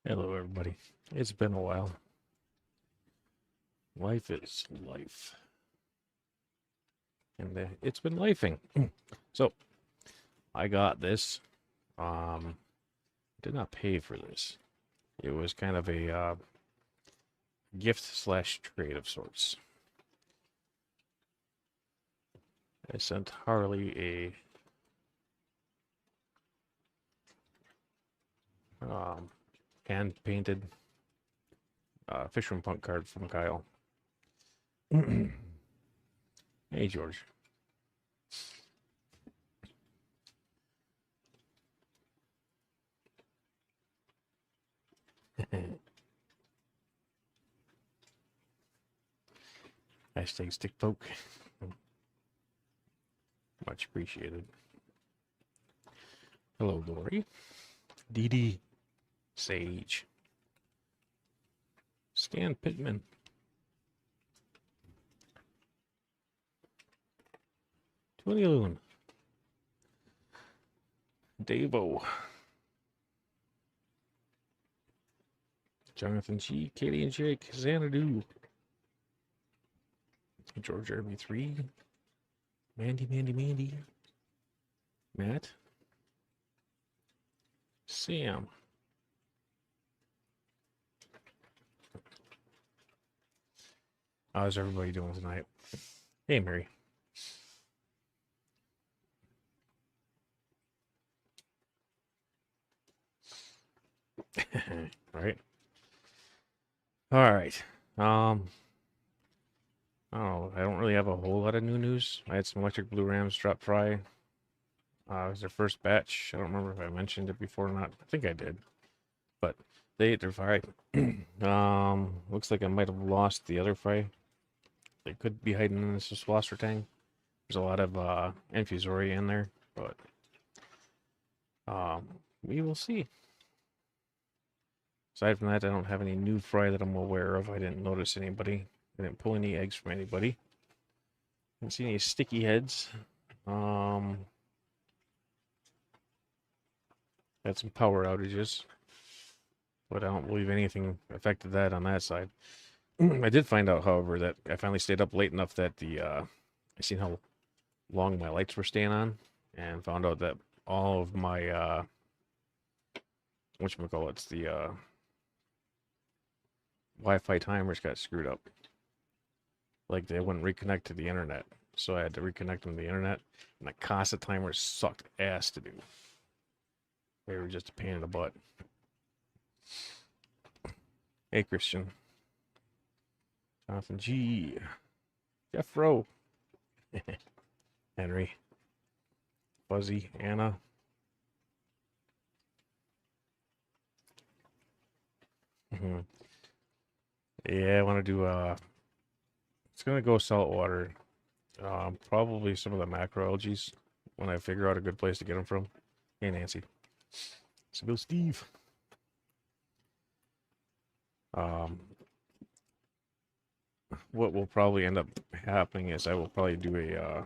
Hello, everybody. It's been a while. Life is life. And it's been lifing. So, I got this. Did not pay for this. It was kind of a gift slash trade of sorts. I sent Harley a hand painted Fisherman Punk card from Kyle. Hey, George. Hashtag stick poke. Much appreciated. Hello, Lori. Dee Dee. Sage. Stan Pittman. Tony Loon. Davo. Jonathan G. Katie and Jake. Xanadu. George RB3. Mandy. Matt. Sam. How's everybody doing tonight? Hey, Mary. Right. All right. I don't know. I don't really have a whole lot of new news. I had some electric blue rams drop fry. It was their first batch. I don't remember if I mentioned it before or not. I think I did. But they ate their fry. Looks like I might have lost the other fry. They could be hiding in this swasser tang. There's a lot of infusory in there, but we will see. Aside from that, I don't have any new fry that I'm aware of. I didn't notice anybody. I didn't pull any eggs from anybody. Didn't see any sticky heads. Had some power outages, but I don't believe anything affected that on that side. I did find out, however, that I finally stayed up late enough that I seen how long my lights were staying on, and found out that all of my whatchamacallits, the Wi-Fi timers got screwed up. Like they wouldn't reconnect to the internet, so I had to reconnect them to the internet, and the Casa timers sucked ass to do. They were just a pain in the butt. Hey, Christian. Jonathan G. Jeff Rowe. Henry. Fuzzy. Anna. Yeah, I want to do it's gonna go saltwater. Probably some of the macroalgae when I figure out a good place to get them from. Hey, Nancy. Bill Steve. What will probably end up happening is I will probably do a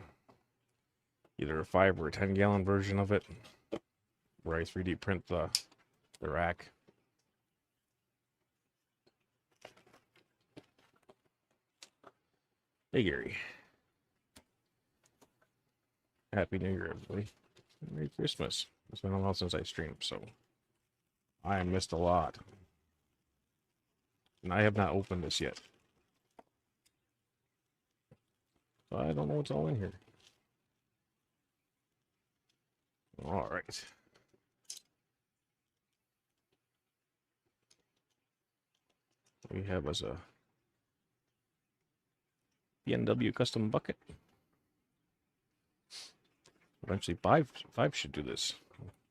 either a 5 or a 10-gallon version of it, where I 3D print the rack. Hey, Gary. Happy New Year, everybody. Merry Christmas. It's been a while since I streamed, so I missed a lot. And I have not opened this yet. So I don't know what's all in here. All right. We have as a BMW custom bucket. Eventually, five should do this.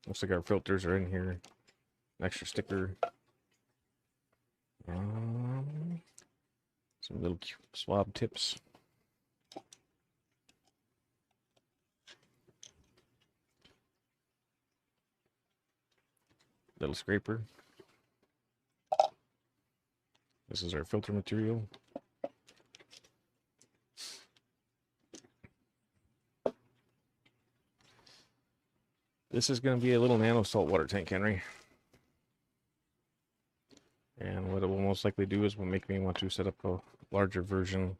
Looks like our filters are in here. An extra sticker. Some little swab tips. Little scraper. This is our filter material. This is going to be a little nano saltwater tank, Henry. And what it will most likely do is will make me want to set up a larger version,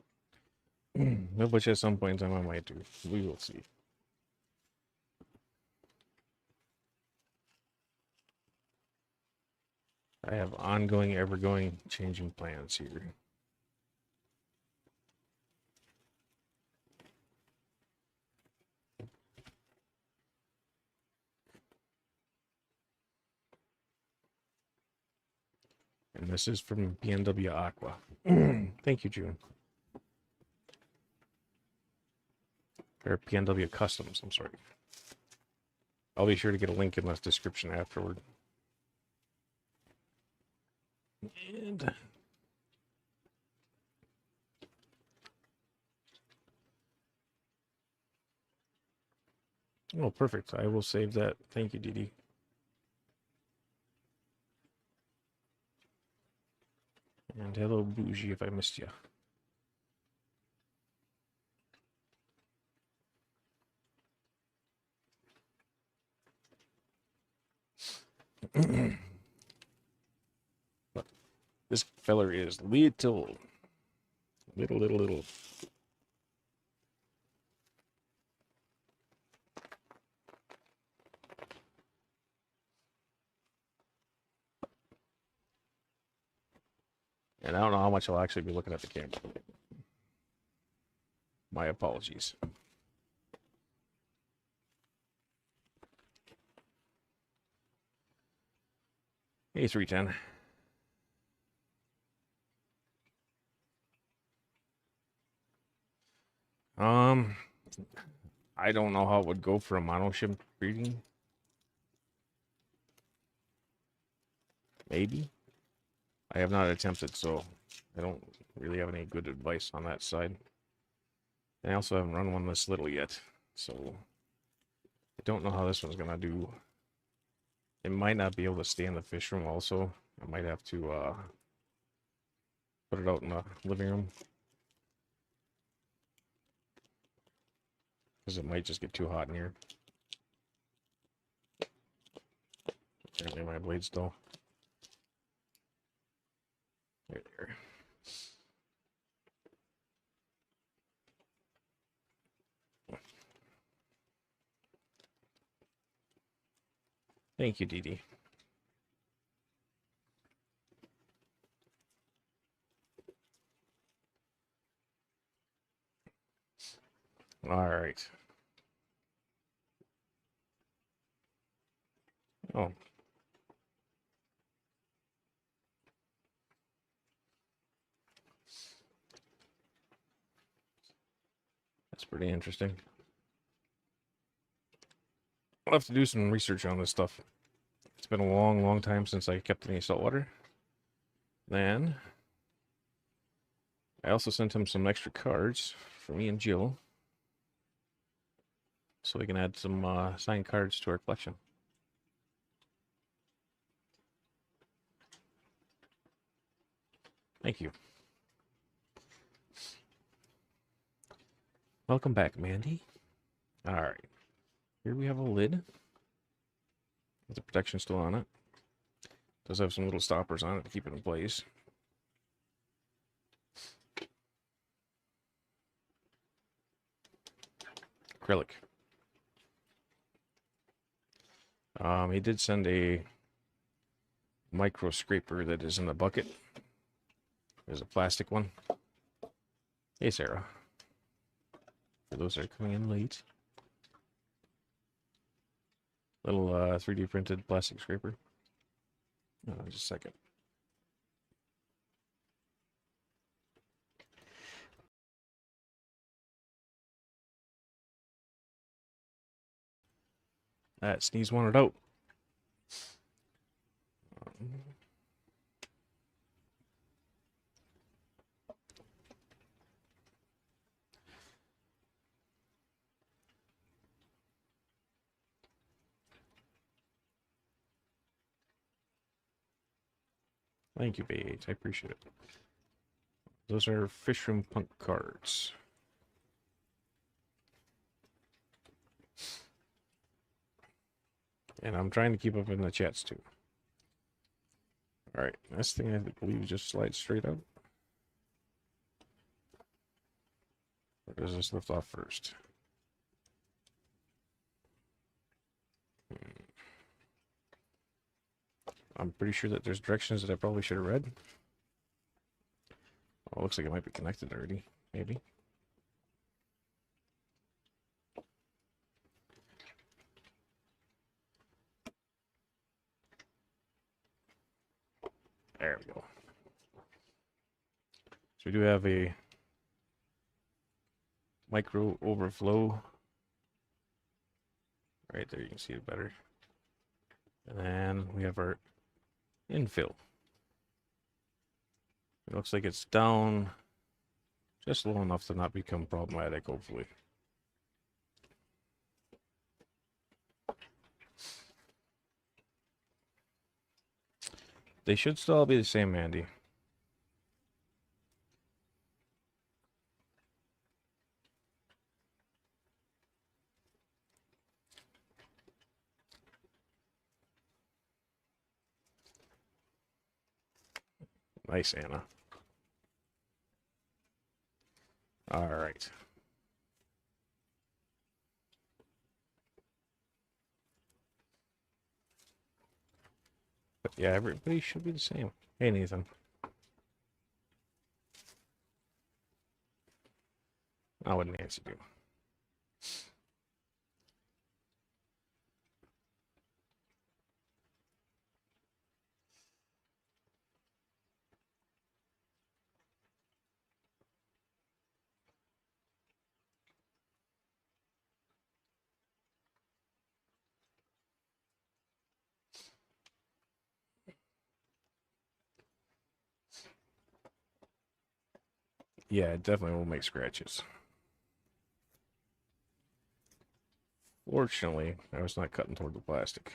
which at some point in time I might do. We will see. I have ongoing, ever-going, changing plans here. And this is from PNW Aqua. Thank you, June. Or PNW Customs, I'm sorry. I'll be sure to get a link in the description afterward. And oh, perfect. I will save that. Thank you, Dee. And hello, Bougie, if I missed you. But this feller is little. Little. And I don't know how much I'll actually be looking at the camera. My apologies. Hey, 310. I don't know how it would go for a monoship breeding. Maybe. I have not attempted, so I don't really have any good advice on that side. And I also haven't run one this little yet, so I don't know how this one's gonna do. It might not be able to stay in the fish room also. I might have to put it out in the living room. Because it might just get too hot in here. Apparently my blade's dull. There. Thank you, Dee Dee. All right. Oh. That's pretty interesting. I'll have to do some research on this stuff. It's been a long time since I kept any saltwater. Then I also sent him some extra cards for me and Jill, so we can add some signed cards to our collection. Thank you. Welcome back, Mandy. All right. Here we have a lid with the protection still on it. Does have some little stoppers on it to keep it in place. Acrylic. He did send a micro scraper that is in the bucket. There's a plastic one. Hey, Sarah. For those that are coming in late. Little 3D printed plastic scraper. Just a second. That sneeze wanted out. Thank you, Bait. I appreciate it. Those are Fish Room Punk cards. And I'm trying to keep up in the chats too. All right, this thing I believe just slides straight up. Or does this lift off first? I'm pretty sure that there's directions that I probably should have read. Oh, it looks like it might be connected already, maybe. There we go. So we do have a micro overflow. Right there, you can see it better. And then we have our infill. It looks like it's down just low enough to not become problematic, hopefully. They should still all be the same, Andy. Nice, Anna. All right. But yeah, everybody should be the same. Hey, Nathan. Oh, what did Nancy do? Yeah, it definitely will make scratches. Fortunately, I was not cutting toward the plastic.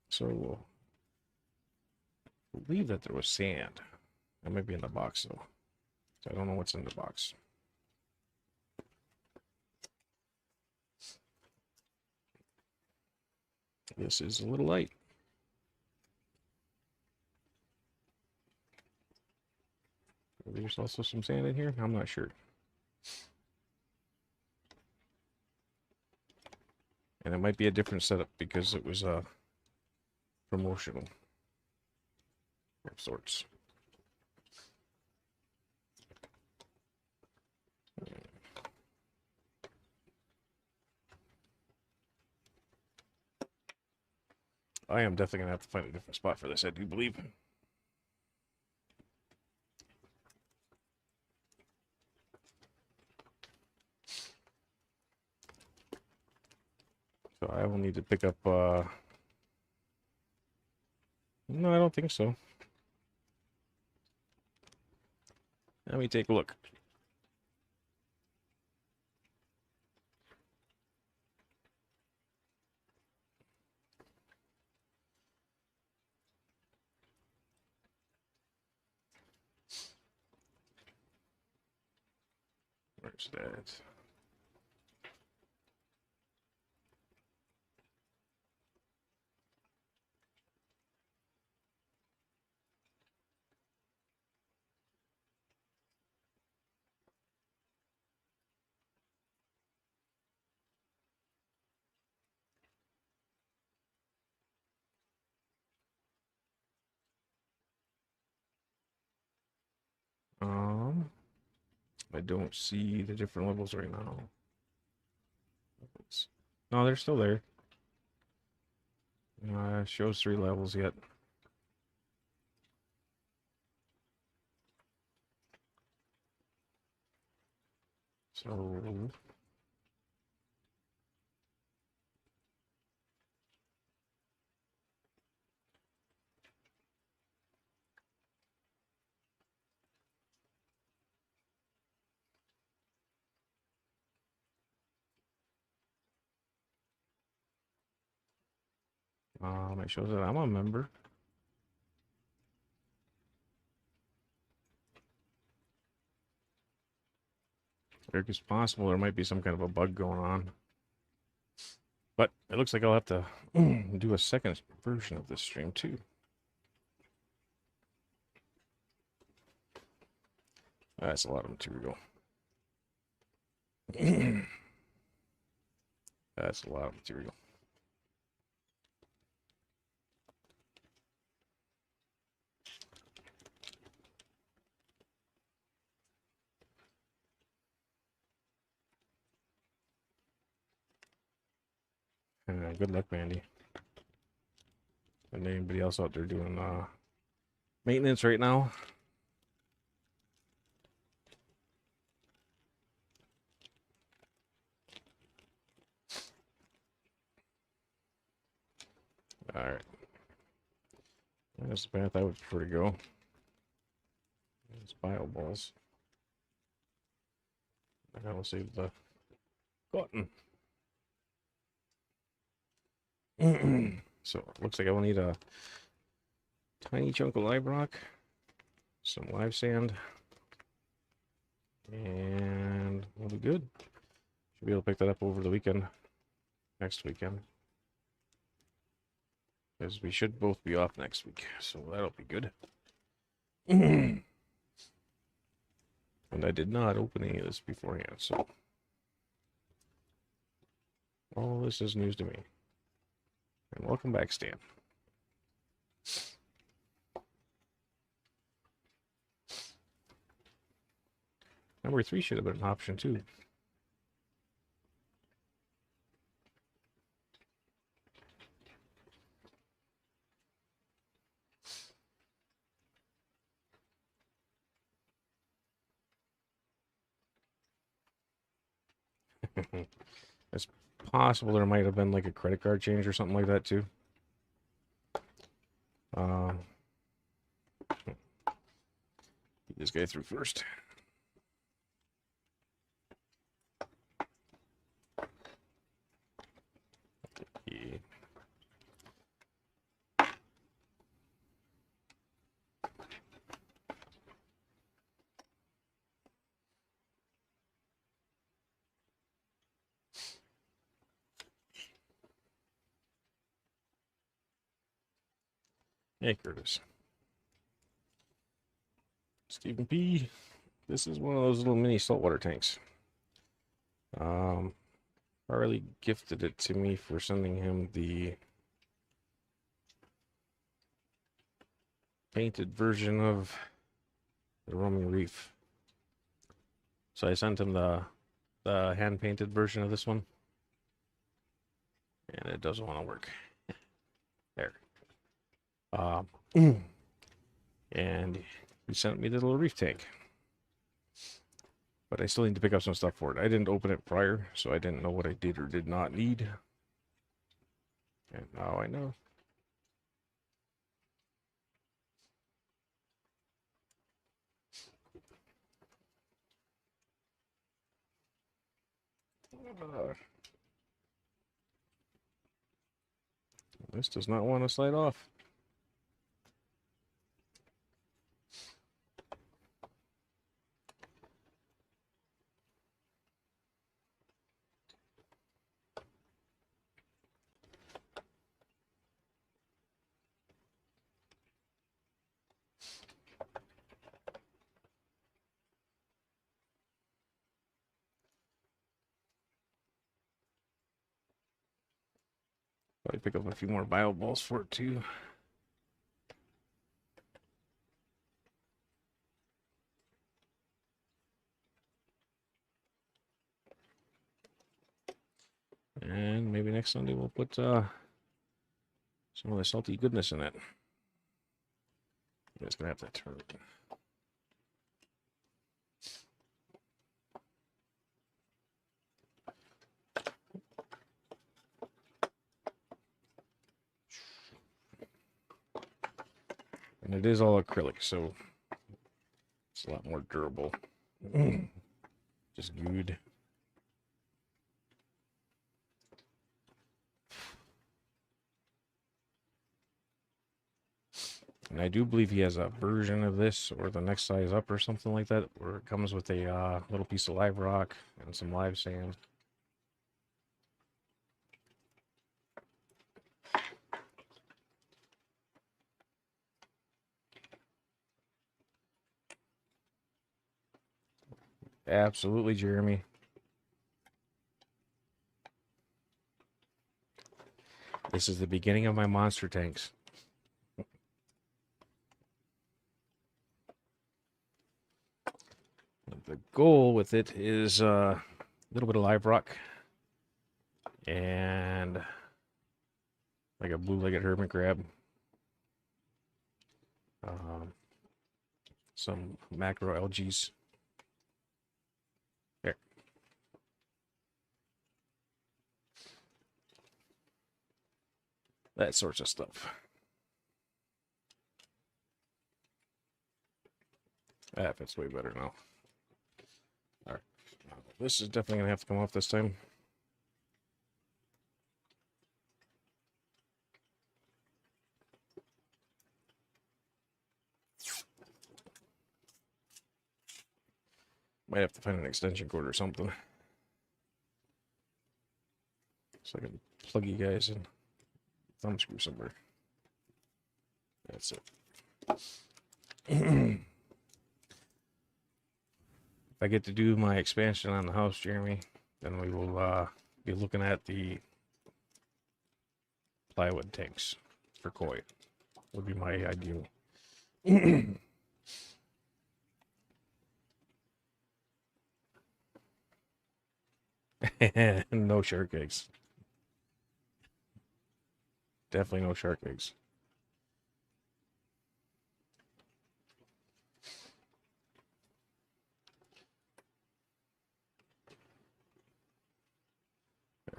So I believe that there was sand. That might be in the box though. So I don't know what's in the box. This is a little light. There's also some sand in here. I'm not sure. And it might be a different setup because it was promotional of sorts. I am definitely gonna have to find a different spot for this, I do believe. So I will need to pick up no, I don't think so. Let me take a look. Where's that? I don't see the different levels right now. No, they're still there. Shows 3 levels yet. So it shows that I'm a member. It's possible there might be some kind of a bug going on. But it looks like I'll have to do a second version of this stream too. That's a lot of material. That's a lot of material. Good luck, Mandy. And anybody else out there doing maintenance right now? All right. That's the path I would prefer to go. It's bio balls. I gotta save the cotton. So it looks like I will need a tiny chunk of live rock, some live sand, and we'll be good. Should be able to pick that up over the weekend, next weekend. Because we should both be off next week, so that'll be good. And I did not open any of this beforehand, so all this is news to me. And welcome back, Stan. Number 3 should have been an option too. It's possible there might have been like a credit card change or something like that too. Get this guy through first. Yeah. Hey, Curtis. Stephen P. This is one of those little mini saltwater tanks. Harley gifted it to me for sending him the painted version of the roaming reef. So I sent him the hand painted version of this one, and it doesn't want to work. There. And he sent me the little reef tank, but I still need to pick up some stuff for it. I didn't open it prior, so I didn't know what I did or did not need, and now I know. This does not want to slide off. Probably pick up a few more bio balls for it too. And maybe next Sunday we'll put some of the salty goodness in it. I'm just gonna have to turn it. And it is all acrylic, so it's a lot more durable. Just good. And I do believe he has a version of this, or the next size up, or something like that, where it comes with a little piece of live rock and some live sand. Absolutely, Jeremy. This is the beginning of my monster tanks. The goal with it is a little bit of live rock and like a blue-legged hermit crab. Some macro algaes. There. That sorts of stuff. That fits way better now. All right. This is definitely going to have to come off this time. Might have to find an extension cord or something, so I can plug you guys in. Thumb screw somewhere. That's it. If I get to do my expansion on the house, Jeremy, then we will be looking at the plywood tanks for koi. Would be my ideal. No shark eggs. Definitely no shark eggs.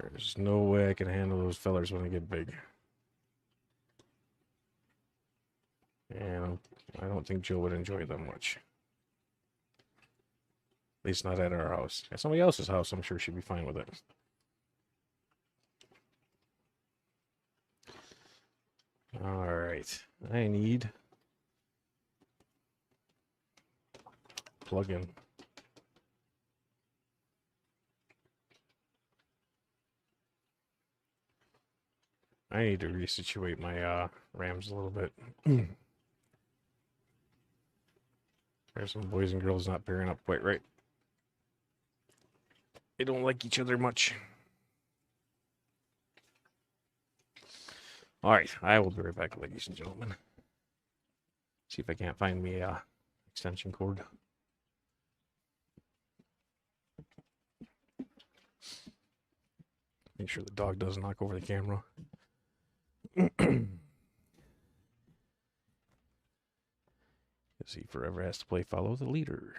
There's no way I can handle those fellers when they get big. And I don't think Joe would enjoy them much. At least not at our house. At somebody else's house, I'm sure she'd be fine with it. All right. I need plug-in. I need to resituate my rams a little bit. There's some boys and girls not pairing up quite right. They don't like each other much. All right, I will be right back, ladies and gentlemen. See if I can't find me a extension cord. Make sure the dog doesn't knock over the camera. Because he forever has to play follow the leader.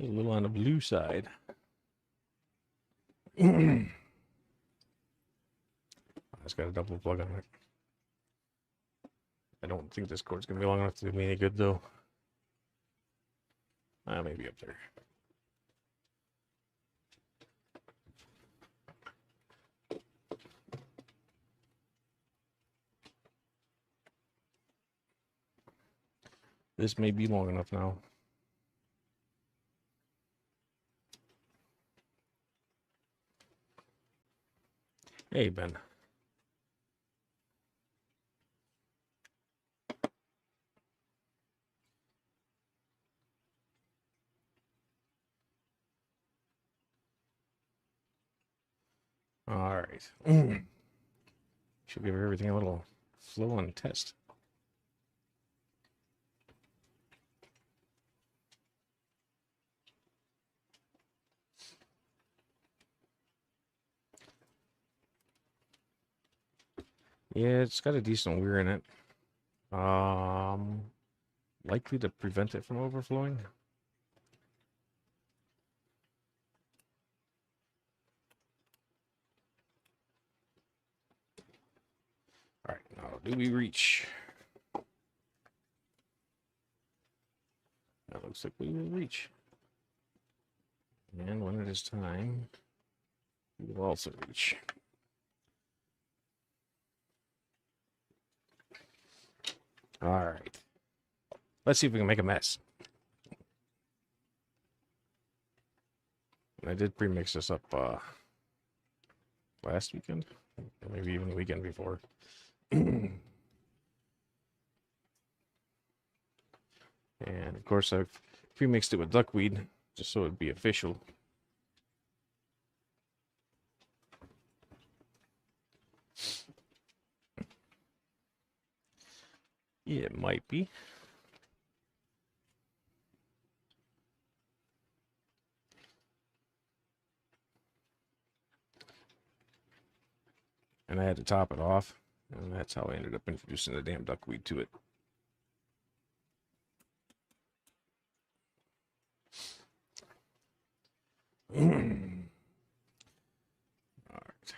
A little on the blue side. It's got a double plug on it. I don't think this cord's gonna be long enough to do me any good though. Maybe up there. This may be long enough now. Hey, Ben. All right. Should give everything a little flow and test. Yeah, it's got a decent weir in it. Likely to prevent it from overflowing. All right, now do we reach? That looks like we will reach. And when it is time, we will also reach. All right. Let's see if we can make a mess. I did pre-mix this up last weekend, or maybe even the weekend before. And of course, I've pre-mixed it with duckweed just so it'd be official. Yeah, it might be. And I had to top it off, and that's how I ended up introducing the damn duckweed to it. All right.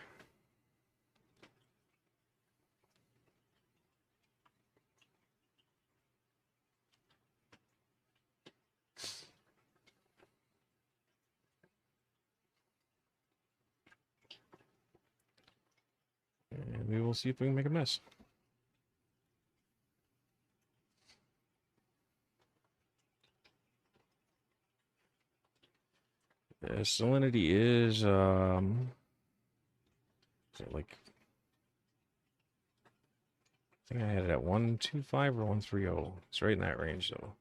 And we will see if we can make a mess. The salinity is like, I think I had it at 125 or 130. It's right in that range though.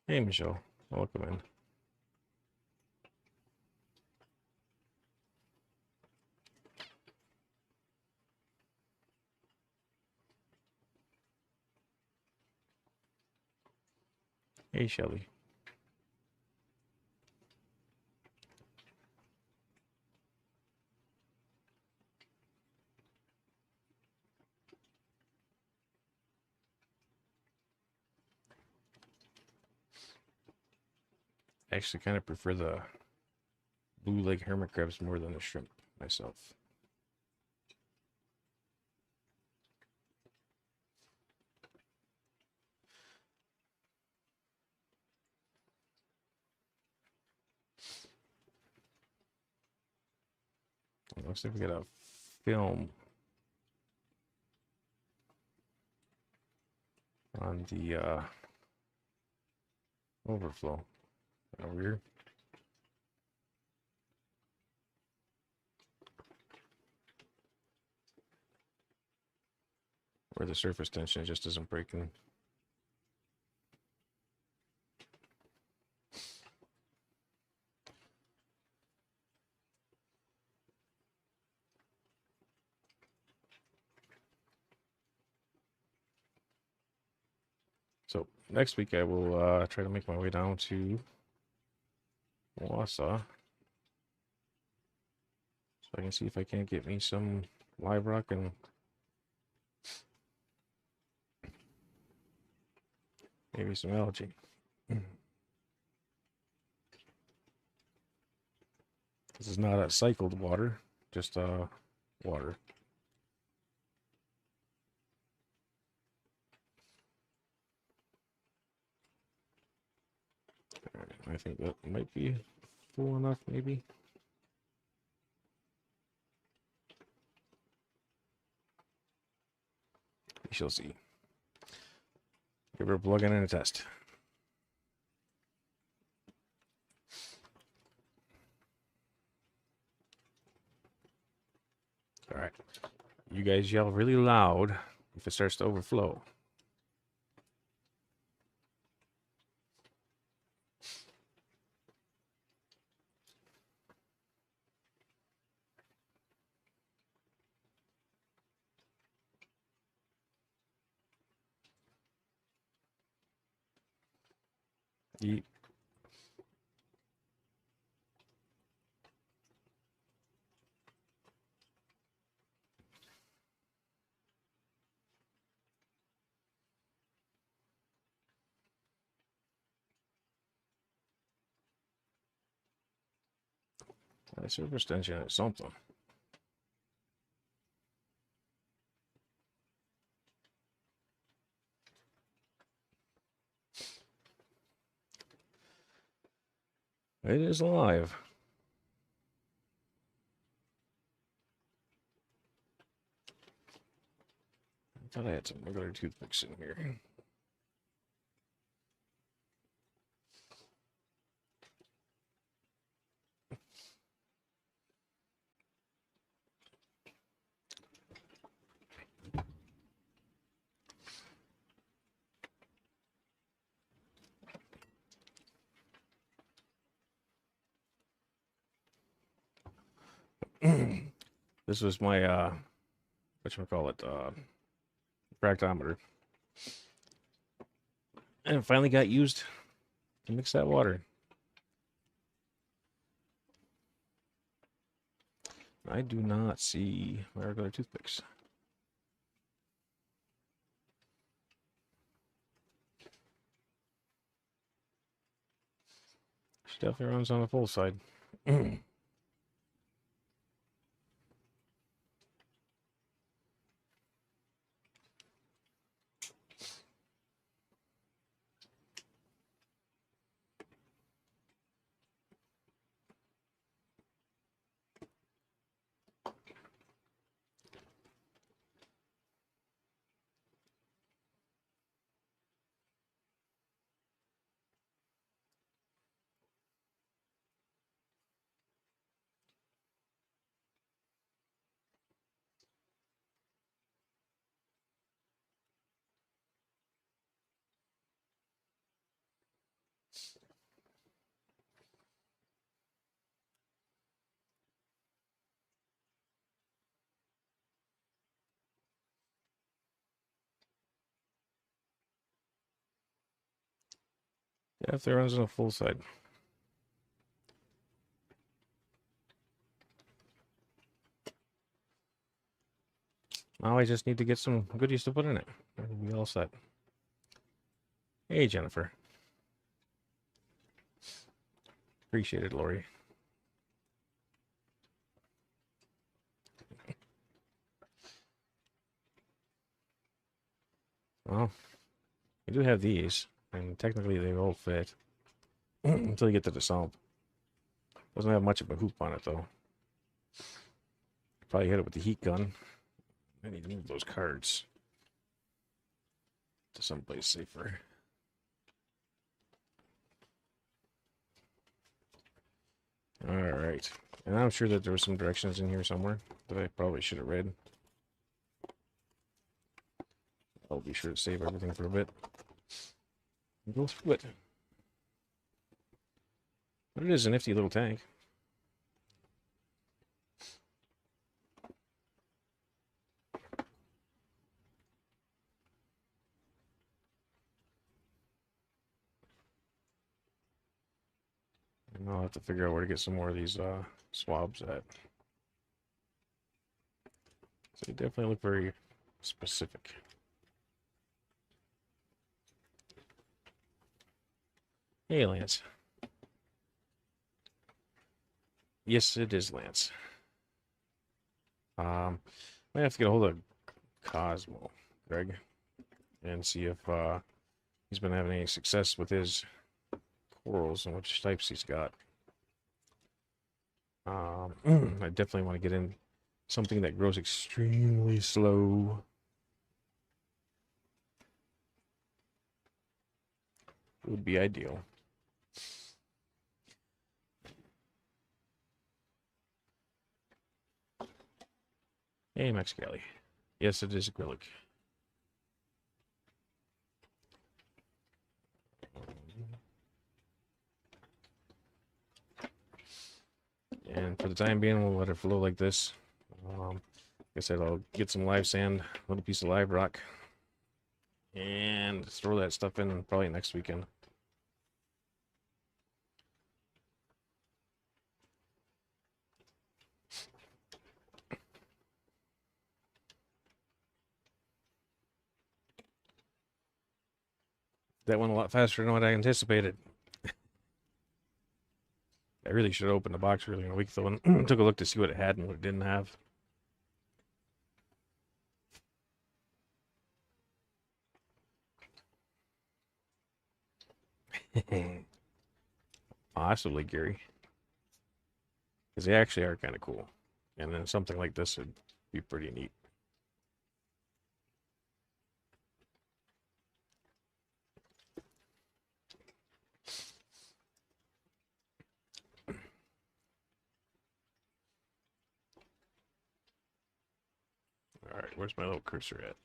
Hey Michelle, welcome in. Hey Shelly. I actually kind of prefer the blue leg hermit crabs more than the shrimp myself. It looks like we got a film on the overflow. Kind of weird. Where the surface tension just isn't breaking. So next week I will try to make my way down to Wausau, so I can see if I can't get me some live rock and maybe some algae. This is not a cycled water, just water. I think that might be full enough, maybe. We shall see. Give her a plug in and a test. right. You guys yell really loud if it starts to overflow. Yeet. That super extension is something. It is alive. I thought I had some regular toothpicks in here. This was my whatchamacallit, fractometer. And it finally got used to mix that water. I do not see my regular toothpicks. She definitely runs on the full side. Yeah, if it runs on the full side. Now I just need to get some goodies to put in it. It'll be all set. Hey, Jennifer. Appreciate it, Lori. Well, I do have these, and technically they all fit until you get to the sump. Doesn't have much of a hoop on it, though. Probably hit it with the heat gun. I need to move those cards to someplace safer. All right. And I'm sure that there were some directions in here somewhere that I probably should have read. I'll be sure to save everything for a bit and go through it. But it is a nifty little tank. And I'll have to figure out where to get some more of these swabs at. So they definitely look very specific. Hey, Lance. Yes, it is Lance. Might have to get a hold of Cosmo, Greg, and see if he's been having any success with his corals and which types he's got. I definitely want to get in something that grows extremely slow. It would be ideal. Hey, Hey, Mexicali. Yes, it is acrylic. And for the time being, we'll let it flow like this. Like I said, I'll get some live sand, a little piece of live rock, and throw that stuff in probably next weekend. That went a lot faster than what I anticipated. I really should have opened the box earlier in the week, though, and took a look to see what it had and what it didn't have. Possibly, Gary. Because they actually are kind of cool. And then something like this would be pretty neat. All right, where's my little cursor at?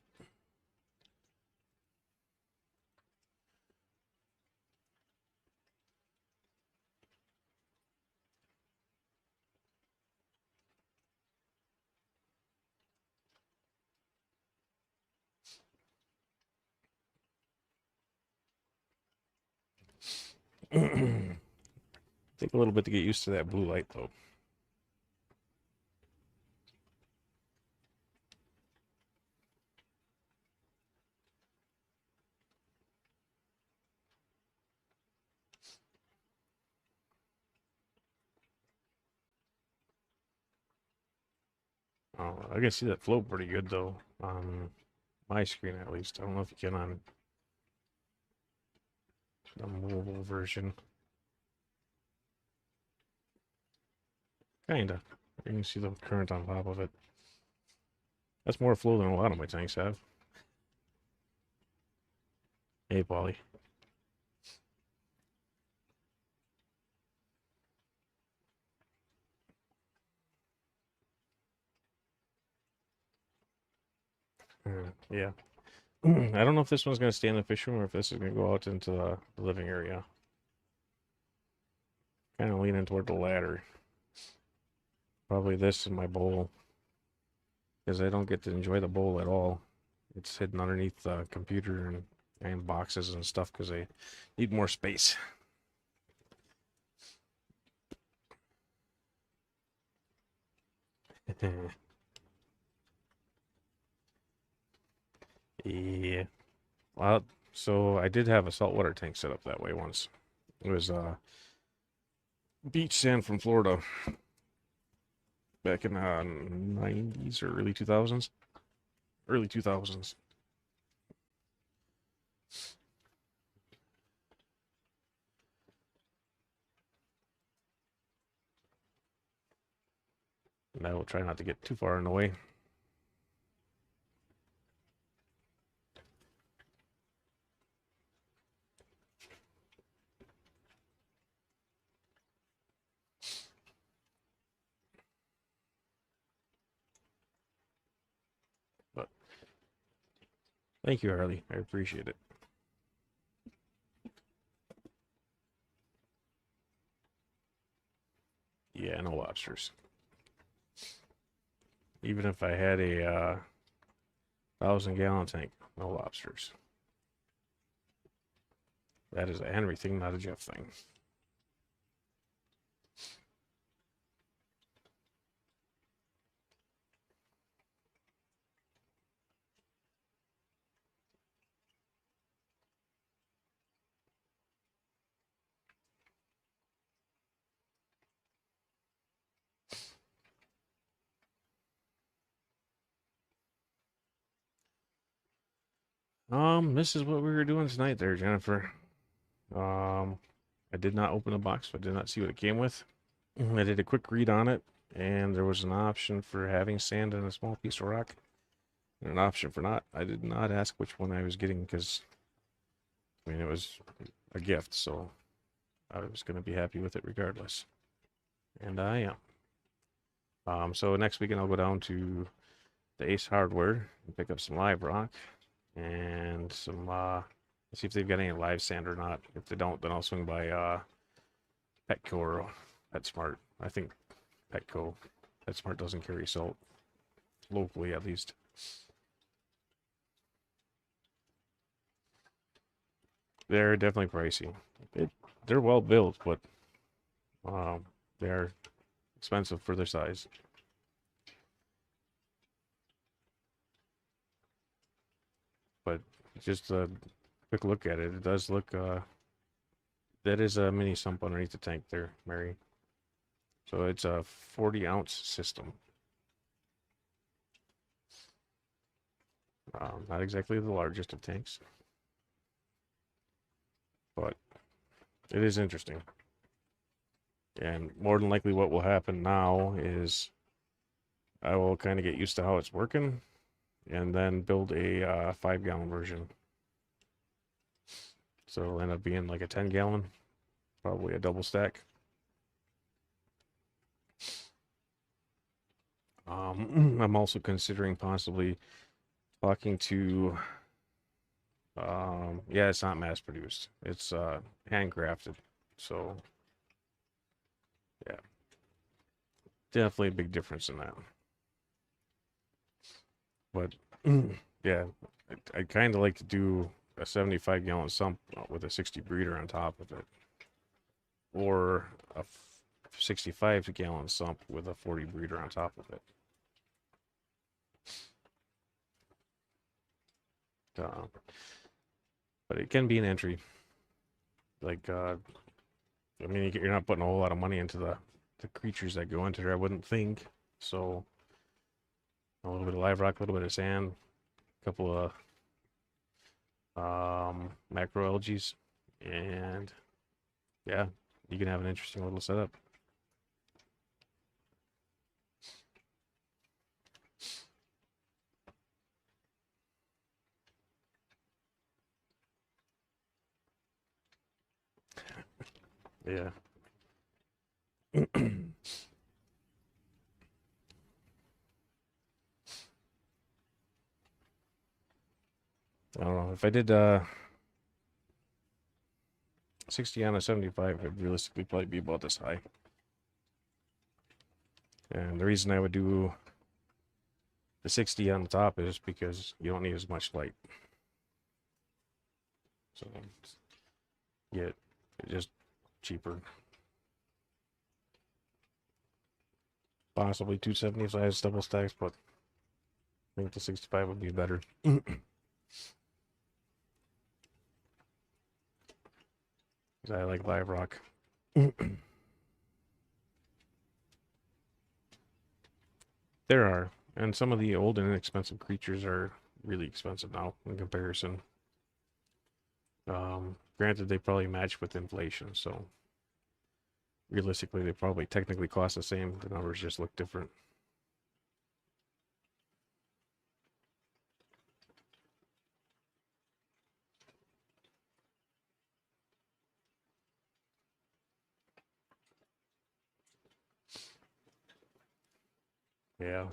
Take a little bit to get used to that blue light, though. I can see that flow pretty good, though, on my screen at least. I don't know if you can on the mobile version. Kinda. You can see the current on top of it. That's more flow than a lot of my tanks have. Hey, Polly. Yeah. I don't know if this one's going to stay in the fish room or if this is going to go out into the living area. Kind of leaning toward the latter. Probably this in my bowl. Because I don't get to enjoy the bowl at all. It's hidden underneath the computer and boxes and stuff because I need more space. Yeah. Well, so I did have a saltwater tank set up that way once. It was beach sand from Florida back in the 90s or early 2000s. Early 2000s. And I will try not to get too far in the way. But thank you, Harley. I appreciate it. Yeah, no lobsters. Even if I had a 1,000-gallon tank, no lobsters. That is a Henry thing, not a Jeff thing. This is what we were doing tonight there, Jennifer. I did not open the box, so I did not see what it came with. I did a quick read on it, and there was an option for having sand and a small piece of rock, and an option for not. I did not ask which one I was getting because, I mean, it was a gift, so I was going to be happy with it regardless. And I am. So next weekend I'll go down to to Ace Hardware and pick up some live rock and some see if they've got any live sand or not. If they don't, then I'll swing by Petco or PetSmart. I think Petco, PetSmart doesn't carry salt locally, at least. They're definitely pricey. They're well built, but they're expensive for their size. But just a quick look at it, it does look that is a mini sump underneath the tank there, Mary. So it's a 40-ounce system. Not exactly the largest of tanks, but it is interesting. And more than likely what will happen now is I will kind of get used to how it's working and then build a 5-gallon version. So it'll end up being like a 10-gallon, probably a double stack. I'm also considering possibly talking to, yeah, it's not mass produced. It's handcrafted. So, yeah, definitely a big difference in that. But, yeah, I'd kind of like to do a 75-gallon sump with a 60 breeder on top of it. Or a 65-gallon sump with a 40 breeder on top of it. But it can be an entry. Like, I mean, you're not putting a whole lot of money into the creatures that go into there, I wouldn't think. So, a little bit of live rock, a little bit of sand, a couple of macro algaes, and yeah, you can have an interesting little setup. Yeah. I don't know if I did 60 on a 75, it'd realistically probably be about this high. And the reason I would do the 60 on the top is because you don't need as much light. So yeah, it's just cheaper. Possibly 275 double stacks, but I think the 65 would be better. I like live rock. There are, and some of the old and inexpensive creatures are really expensive now in comparison. Granted, they probably match with inflation, so realistically, they probably technically cost the same. The numbers just look different. Yeah.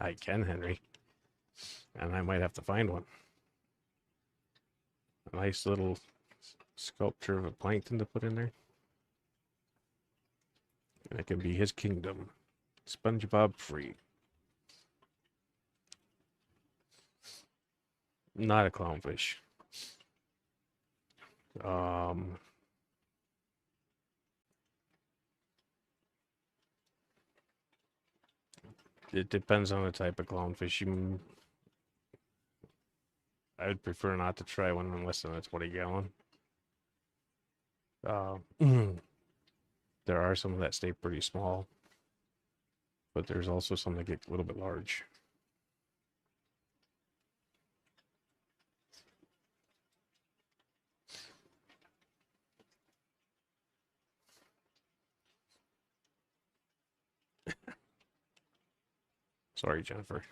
I can, Henry. And I might have to find one. A nice little sculpture of a plankton to put in there. And it can be his kingdom. SpongeBob free. Not a clownfish. It depends on the type of clownfish. I would prefer not to try one unless it's 20-gallon. There are some that stay pretty small, but there's also some that get a little bit large. Sorry, Jennifer.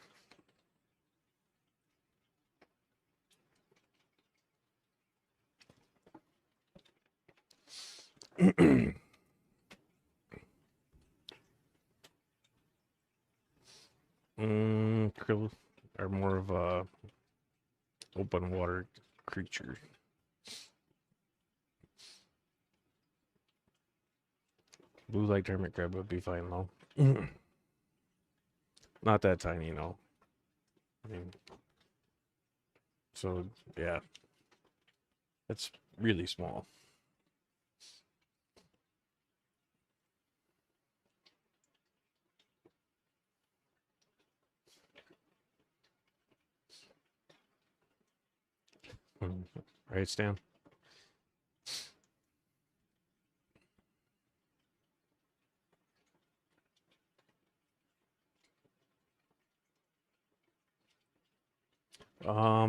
Krill are more of a open water creature. Blue light hermit crab would be fine though. Not that tiny, no. I mean, so yeah, it's really small. Right, Stan?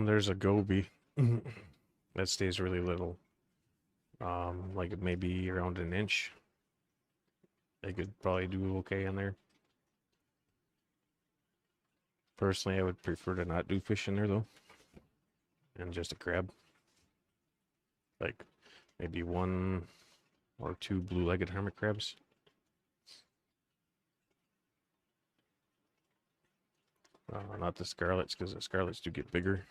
There's a goby that stays really little. Like maybe around an inch. They could probably do okay in there. Personally, I would prefer to not do fish in there though, and just a crab. Like maybe one or two blue-legged hermit crabs. Not the scarlets, because the scarlets do get bigger.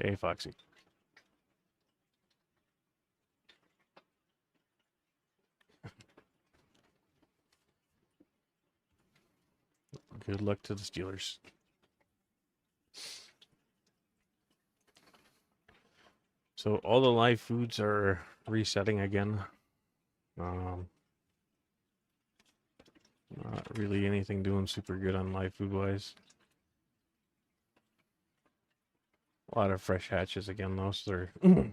Hey, Foxy. Good luck to the Steelers. So all the live foods are resetting again. Not really anything doing super good on live food wise. A lot of fresh hatches again though, so they're a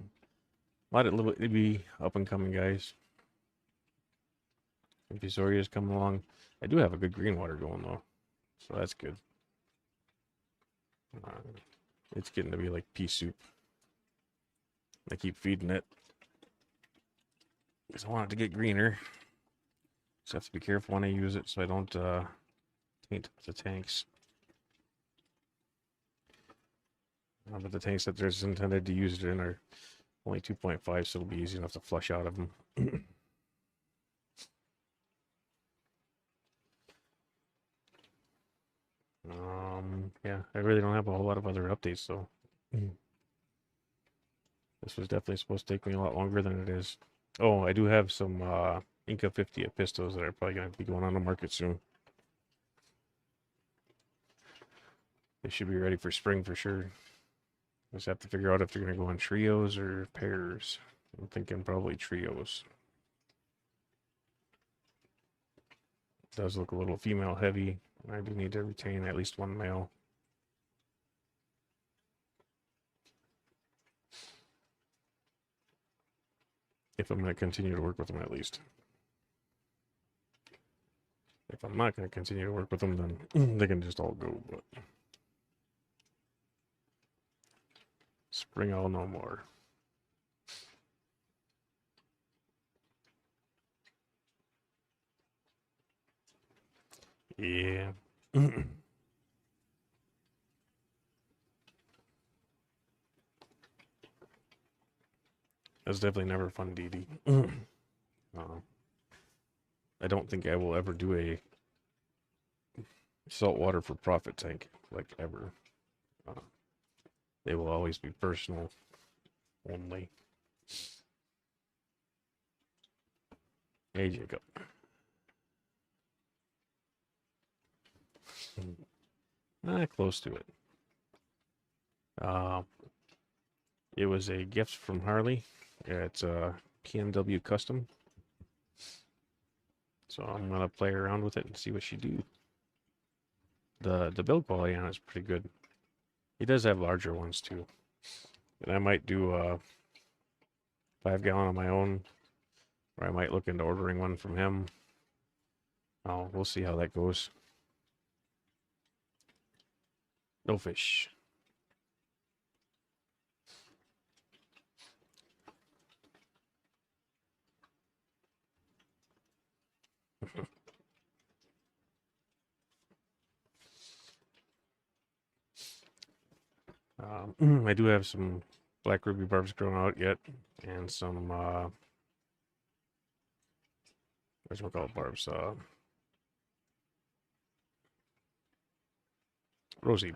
lot of little itty up and coming guys. Infusoria's coming along. I do have a good green water going though, so that's good. It's getting to be like pea soup. I keep feeding it because I want it to get greener. Just have to be careful when I use it so I don't taint the tanks. But the tanks that there's intended to use it in are only 2.5, so it'll be easy enough to flush out of them. Yeah, I really don't have a whole lot of other updates, though. This was definitely supposed to take me a lot longer than it is. Oh, I do have some Inca 50 Epistos that are probably going to be going on the market soon. They should be ready for spring for sure. Just have to figure out if they're going to go on trios or pairs. I'm thinking probably trios. It does look a little female heavy. I do need to retain at least one male. If I'm going to continue to work with them at least. If I'm not going to continue to work with them, then they can just all go, but spring I'll know more. Yeah. That's definitely never fun, DD. I don't think I will ever do a saltwater for profit tank, like ever. They will always be personal only. Hey, Jacob. Close to it. It was a gift from Harley. It's a PNW custom. So I'm gonna play around with it and see what she do. The build quality on it is pretty good. He does have larger ones too. And I might do 5-gallon on my own, or I might look into ordering one from him. Oh, we'll see how that goes. No fish. I do have some black ruby barbs grown out yet, and some what's it called barbs? Rosy.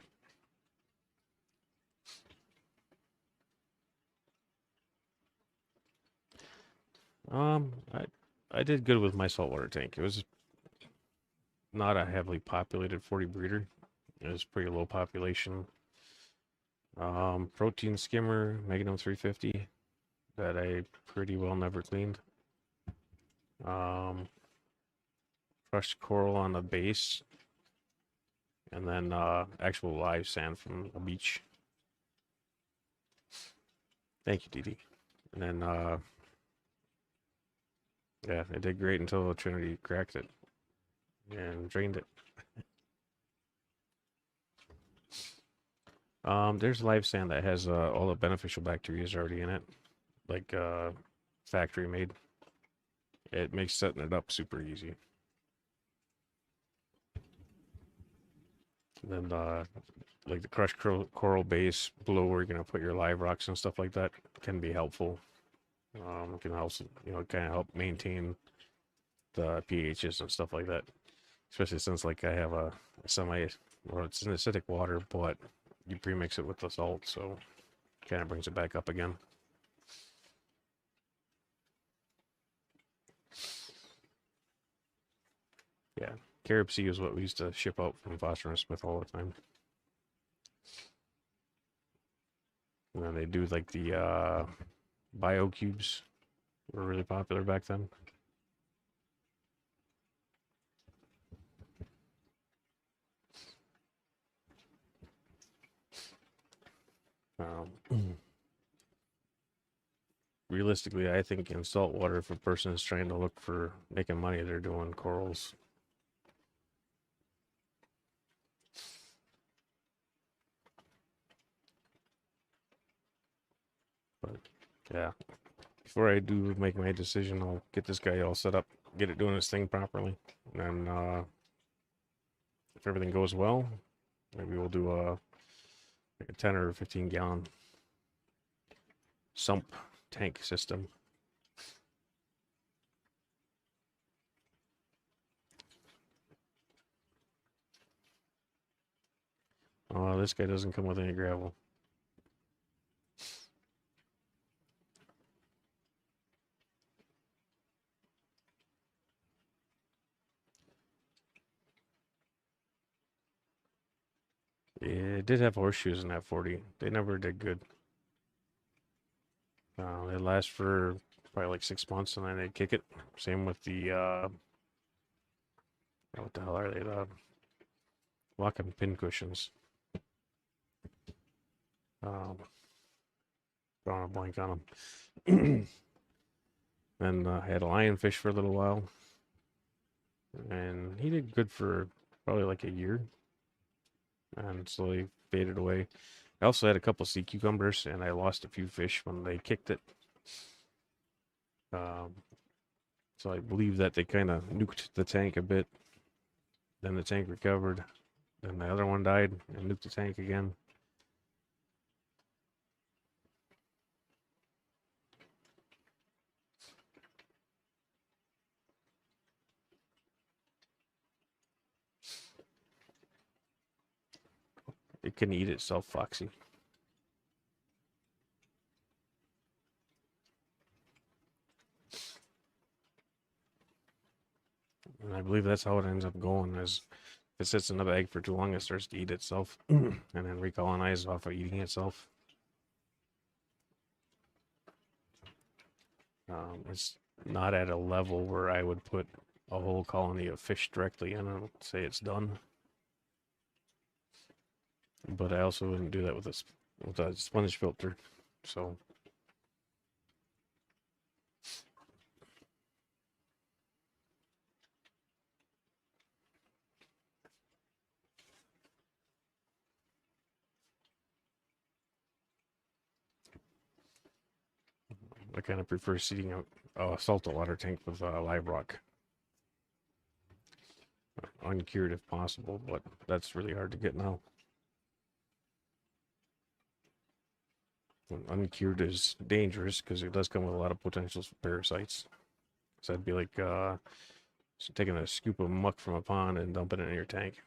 I did good with my saltwater tank. It was not a heavily populated 40 breeder. It was pretty low population. Protein skimmer, Magnum 350 that I pretty well never cleaned. Crushed coral on the base, and then actual live sand from a beach. Thank you, Dee Dee. And then yeah, it did great until Trinity cracked it and drained it. There's live sand that has all the beneficial bacteria already in it, like factory made. It makes setting it up super easy. And then like the crushed coral base below where you're gonna put your live rocks and stuff like that can be helpful. It can also, kind of help maintain the pHs and stuff like that. Especially since like I have a semi, or it's an acidic water, but you premix it with the salt, so kind of brings it back up again. Yeah, Carib Sea is what we used to ship out from Foster and Smith all the time. And then they do like the bio cubes were really popular back then. Realistically, I think in saltwater, if a person is trying to look for making money, they're doing corals. But yeah, before I do make my decision, I'll get this guy all set up, get it doing its thing properly, and then if everything goes well, maybe we'll do like a 10 or 15 gallon sump tank system. This guy doesn't come with any gravel. It did have horseshoes in that 40. They never did good. They last for probably like 6 months and then they'd kick it. Same with the, what the hell are they? The lock-and pin cushions. Drawing a blank on them. And I had a lionfish for a little while. And he did good for probably like a year. And slowly faded away. I also had a couple sea cucumbers, and I lost a few fish when they kicked it. So I believe that they kind of nuked the tank a bit. Then the tank recovered. Then the other one died and nuked the tank again. It can eat itself, Foxy. And I believe that's how it ends up going, is if it sits in the bag for too long, it starts to eat itself and then recolonize off of eating itself. It's not at a level where I would put a whole colony of fish directly in and say it's done. But I also wouldn't do that with a sponge filter. So I kind of prefer seating a salted water tank with live rock. Uncured if possible, but that's really hard to get now. Uncured is dangerous because it does come with a lot of potentials for parasites. So that'd be like taking a scoop of muck from a pond and dumping it in your tank.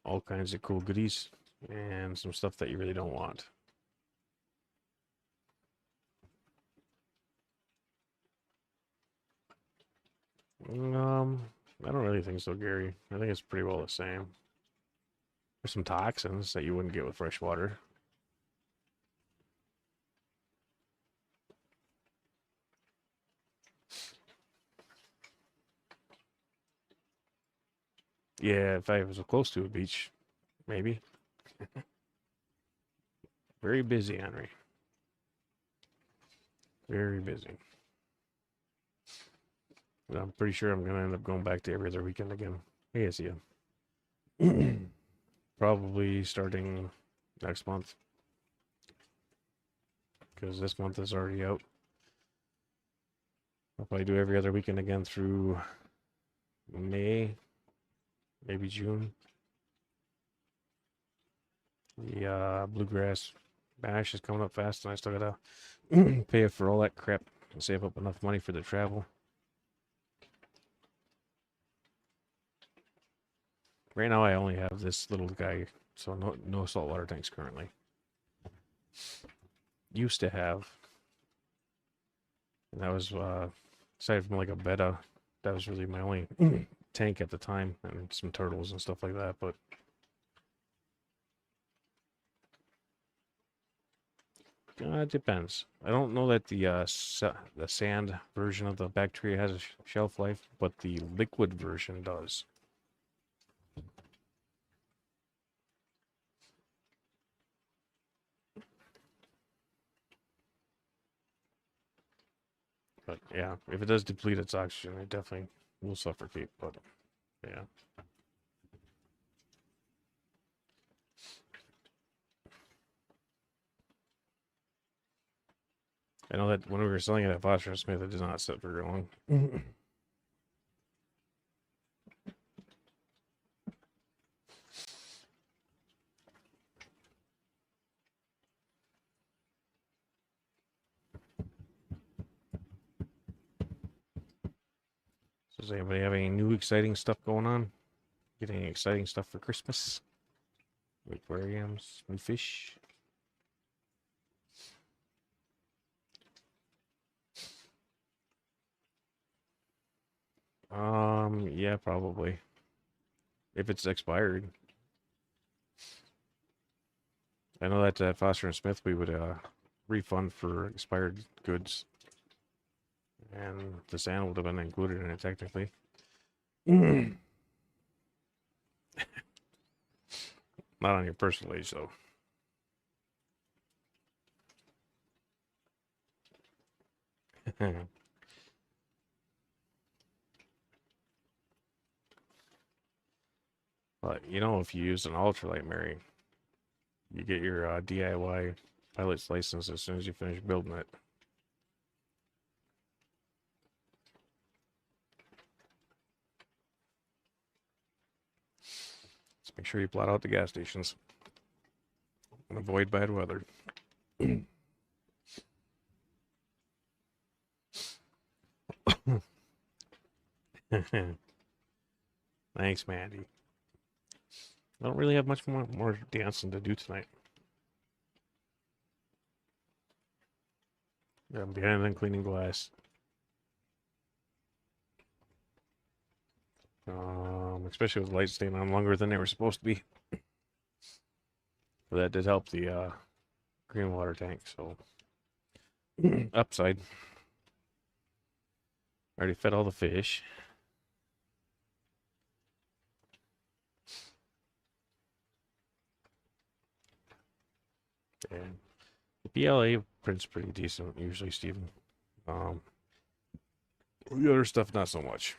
All kinds of cool goodies and some stuff that you really don't want. I don't really think so, Gary. I think it's pretty well the same. There's some toxins that you wouldn't get with fresh water. Yeah, if I was close to a beach, maybe. Very busy, Henry. Very busy. But I'm pretty sure I'm going to end up going back to every other weekend again. Hey, I see you. Probably starting next month. Because this month is already out. I'll probably do every other weekend again through May, maybe June. The Bluegrass Bash is coming up fast, and I still gotta pay for all that crap and save up enough money for the travel. Right now, I only have this little guy, so no saltwater tanks currently. Used to have, and that was aside from like a betta, that was really my only tank at the time, and some turtles and stuff like that. But it depends. I don't know that the sand version of the bacteria has a shelf life, but the liquid version does. But yeah, if it does deplete its oxygen, it definitely will suffocate. But yeah. I know that when we were selling it at Foster and Smith, it did not sit very long. So does anybody have any new exciting stuff going on? Get any exciting stuff for Christmas? New aquariums, new fish? Yeah, probably. If it's expired. I know that at Foster and Smith we would refund for expired goods. And the sand would have been included in it technically. Not on your personal age though. But you know, if you use an ultralight, Mary, you get your DIY pilot's license as soon as you finish building it. Just make sure you plot out the gas stations and avoid bad weather. Thanks, Mandy. I don't really have much more dancing to do tonight. Yeah, I'm behind on cleaning glass. Especially with lights staying on longer than they were supposed to be. But that did help the green water tank, so upside. Already fed all the fish. And the PLA print's pretty decent usually, Steven. The other stuff not so much.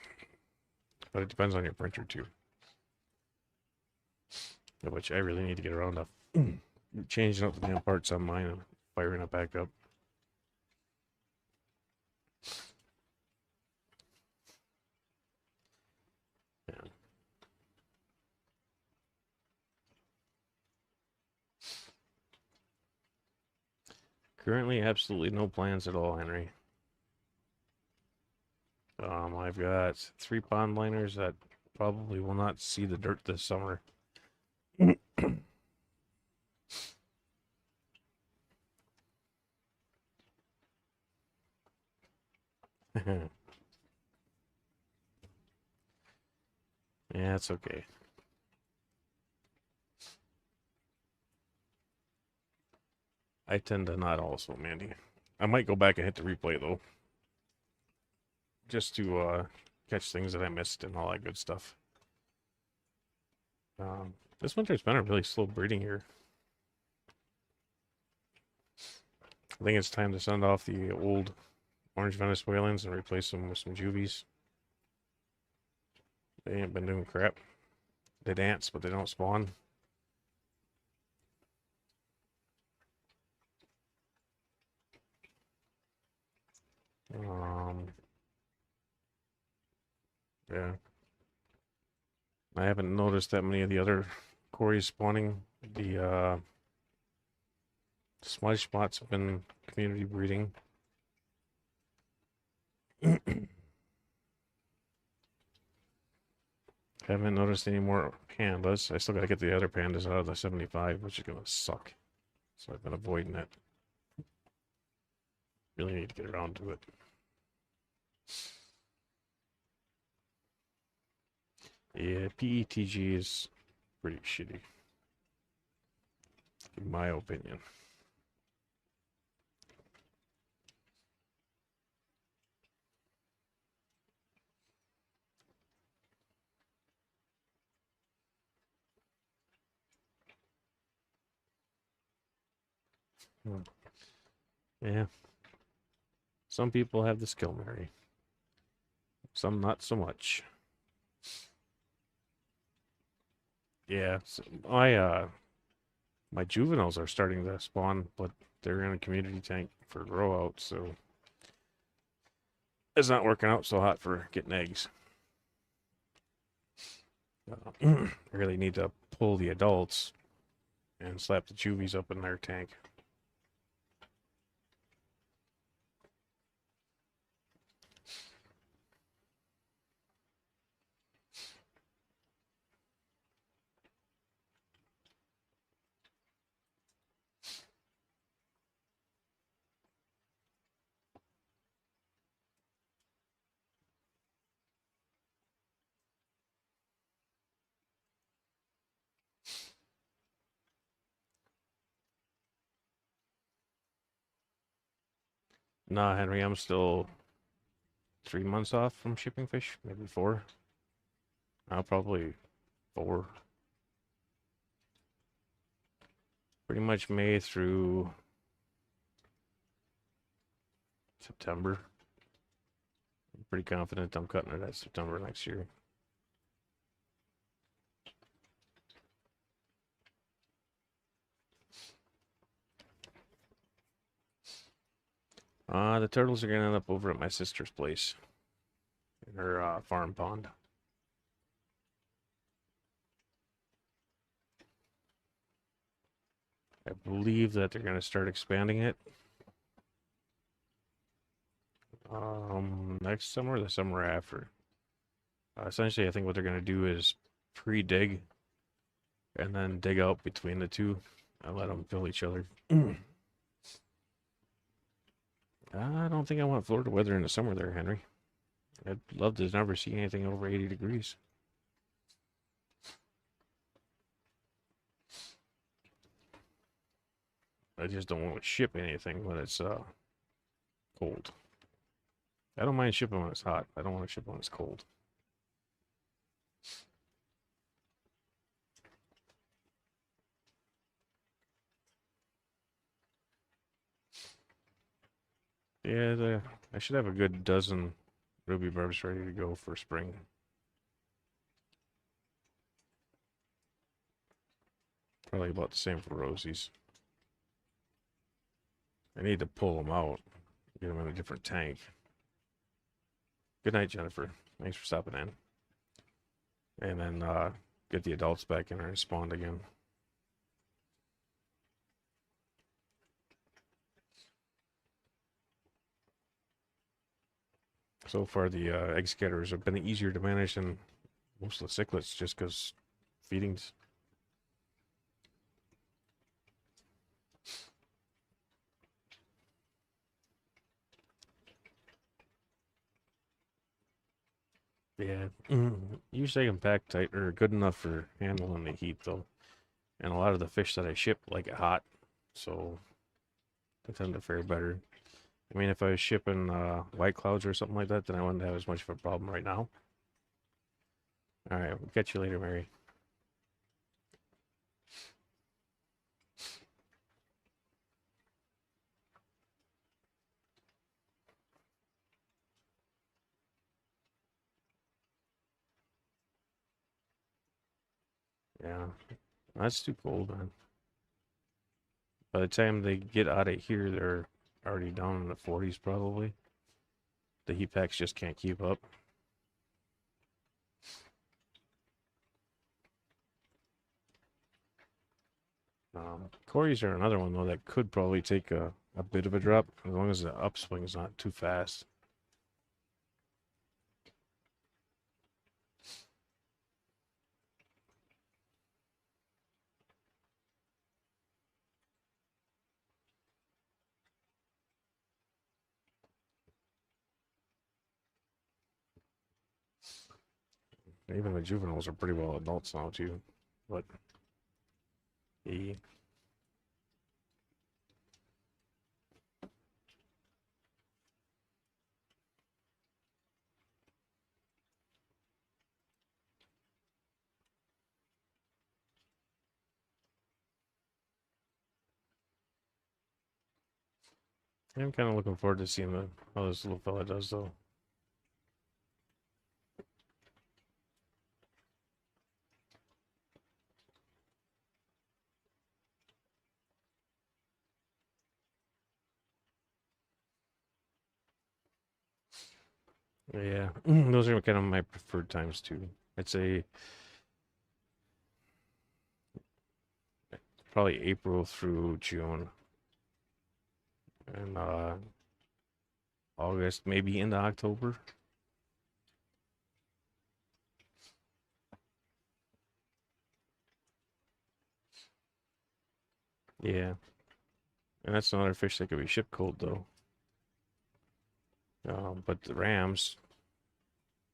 But it depends on your printer too. Which I really need to get around to changing up the damn parts on mine and firing it back up. Yeah. Currently, absolutely no plans at all, Henry. I've got 3 pond liners that probably will not see the dirt this summer. Yeah, it's okay. I tend to not also, Mandy. I might go back and hit the replay though, just to catch things that I missed and all that good stuff. This winter's been a really slow breeding year. I think it's time to send off the old orange Venezuelans and replace them with some juvies. They ain't been doing crap. They dance, but they don't spawn. Yeah. I haven't noticed that many of the other quarries spawning. The smudge spots have been community breeding. Haven't noticed any more pandas. I still gotta get the other pandas out of the 75, which is gonna suck. So I've been avoiding it. Really need to get around to it. Yeah, PETG is pretty shitty, in my opinion. Yeah. Some people have the skill, Mary. Some not so much. Yeah, so my juveniles are starting to spawn, but they're in a community tank for grow out, so it's not working out so hot for getting eggs. I really need to pull the adults and slap the juvies up in their tank. Nah, Henry, I'm still 3 months off from shipping fish, maybe 4. I'll probably 4. Pretty much May through September. I'm pretty confident I'm cutting it at September next year. The turtles are gonna end up over at my sister's place in her farm pond. I believe that they're gonna start expanding it next summer or the summer after. Essentially, I think what they're gonna do is pre-dig and then dig out between the two and let them fill each other. I don't think I want Florida weather in the summer there, Henry. I'd love to never see anything over 80 degrees. I just don't want to ship anything when it's cold. I don't mind shipping when it's hot. I don't want to ship when it's cold. Yeah, I should have a good dozen ruby barbs ready to go for spring. Probably about the same for rosies. I need to pull them out, get them in a different tank. Good night, Jennifer. Thanks for stopping in. And then get the adults back in and spawned again. So far, the egg scatterers have been easier to manage than most of the cichlids just because feedings. Yeah, usually I can pack tight or good enough for handling the heat though. And a lot of the fish that I ship like it hot, so they tend to fare better. I mean, if I was shipping white clouds or something like that, then I wouldn't have as much of a problem right now. All right, we'll catch you later, Mary. Yeah, that's too cold, man. By the time they get out of here, they're already down in the 40s probably. The heat packs just can't keep up. Corys are another one though that could probably take a bit of a drop as long as the upswing is not too fast. Even the juveniles are pretty well adults now too, but he. I'm kind of looking forward to seeing how this little fella does though. Yeah, those are kind of my preferred times too. I'd say probably April through June, and August, maybe into October. Yeah, and that's another fish that could be shipped cold though. But the rams,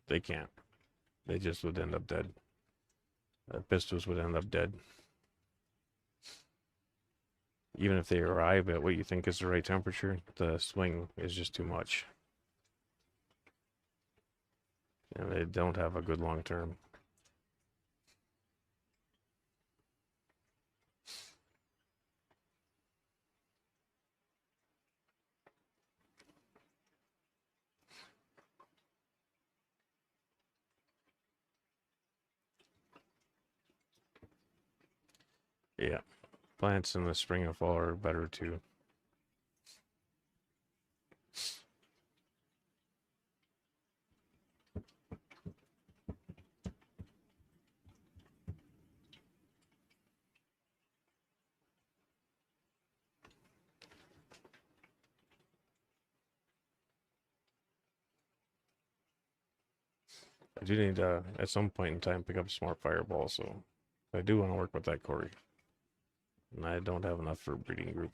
they can't. They just would end up dead. Pistos would end up dead. Even if they arrive at what you think is the right temperature, the swing is just too much. And they don't have a good long term. Yeah, plants in the spring and fall are better too. I do need to, at some point in time, pick up a smart fireball, so I do want to work with that Cory. And I don't have enough for a breeding group.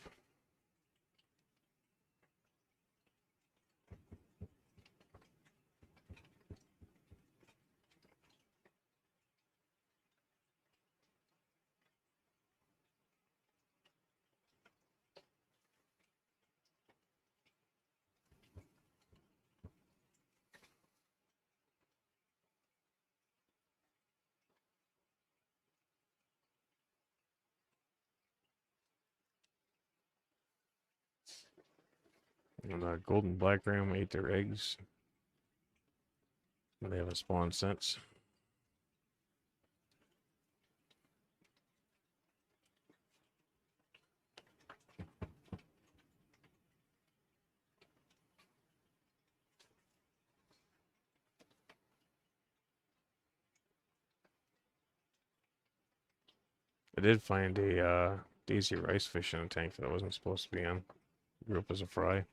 And the golden black ram ate their eggs. And they haven't spawned since. I did find a daisy rice fish in a tank that I wasn't supposed to be in. Grew up as a fry.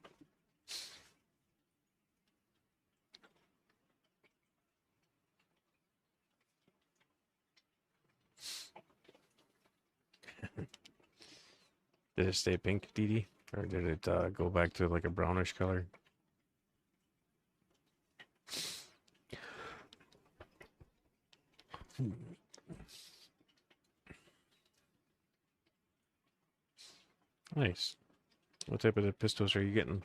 Did it stay pink, Dee Dee? Or did it go back to like a brownish color? Nice. What type of pistos are you getting?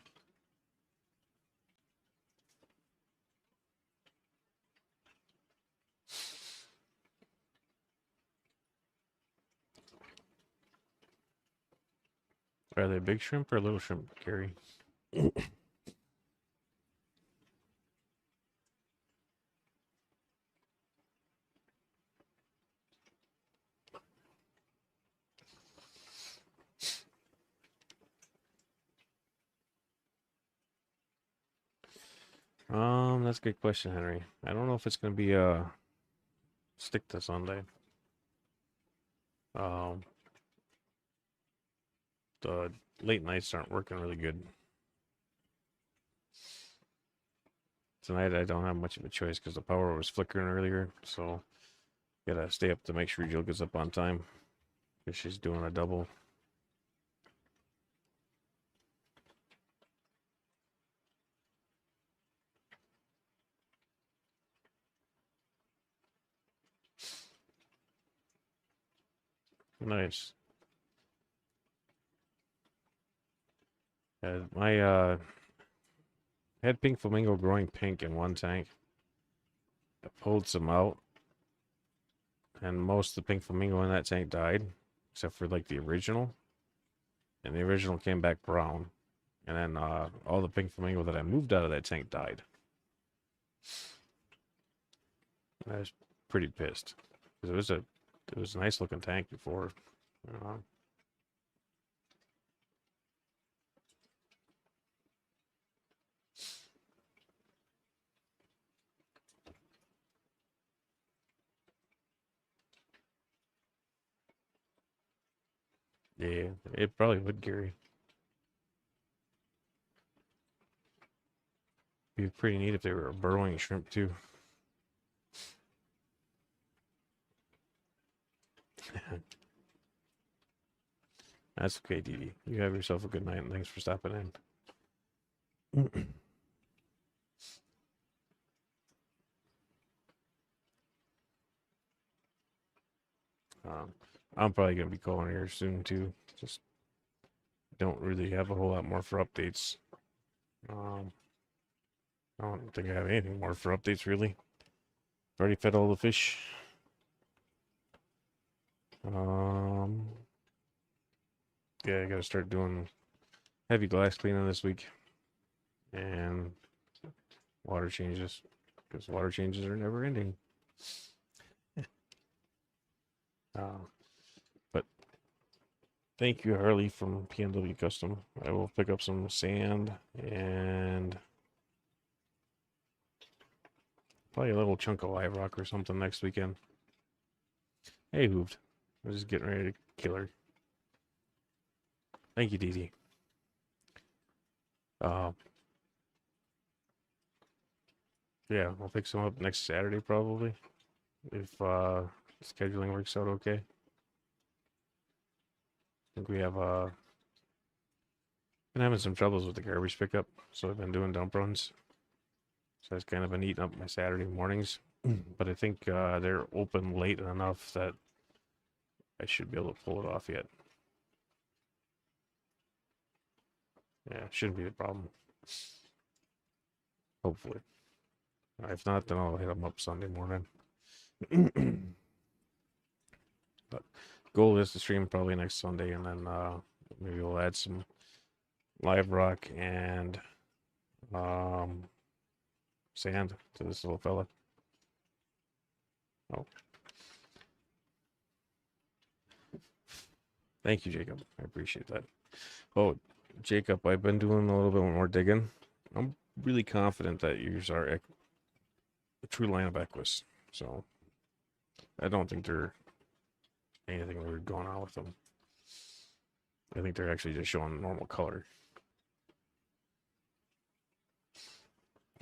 Are they big shrimp or little shrimp, Gary? That's a good question, Henry. I don't know if it's gonna be stick to Sunday. Um, the late nights aren't working really good. Tonight I don't have much of a choice because the power was flickering earlier, so gotta stay up to make sure Jill gets up on time because she's doing a double. Nice. My had pink flamingo growing pink in one tank. I pulled some out, and most of the pink flamingo in that tank died, except for like the original. And the original came back brown. And then all the pink flamingo that I moved out of that tank died. I was pretty pissed because it was a nice looking tank before. Uh, yeah, it probably would, Gary. Be pretty neat if they were a burrowing shrimp too. That's okay, Dee Dee. You have yourself a good night, and thanks for stopping in. I'm probably gonna be calling here soon too. Just don't really have a whole lot more for updates. Um, I don't think I have anything more for updates really. Already fed all the fish. Yeah, I gotta start doing heavy glass cleaning this week and water changes because water changes are never ending. Uh, but thank you, Harley from PNW Custom. I will pick up some sand and probably a little chunk of live rock or something next weekend. Hey, Hooved. I'm just getting ready to kill her. Thank you, Dee Dee. Yeah, I'll pick some up next Saturday probably if scheduling works out okay. I think we have been having some troubles with the garbage pickup, so I've been doing dump runs. So that's kind of been eating up my Saturday mornings. But I think they're open late enough that I should be able to pull it off yet. Yeah, shouldn't be a problem. Hopefully. If not, then I'll hit them up Sunday morning. But goal is to stream probably next Sunday, and then maybe we'll add some live rock and sand to this little fella. Oh. Thank you, Jacob. I appreciate that. Oh, Jacob, I've been doing a little bit more digging. I'm really confident that yours are a true line of Equus. So I don't think they're anything weird going on with them. I think they're actually just showing normal color.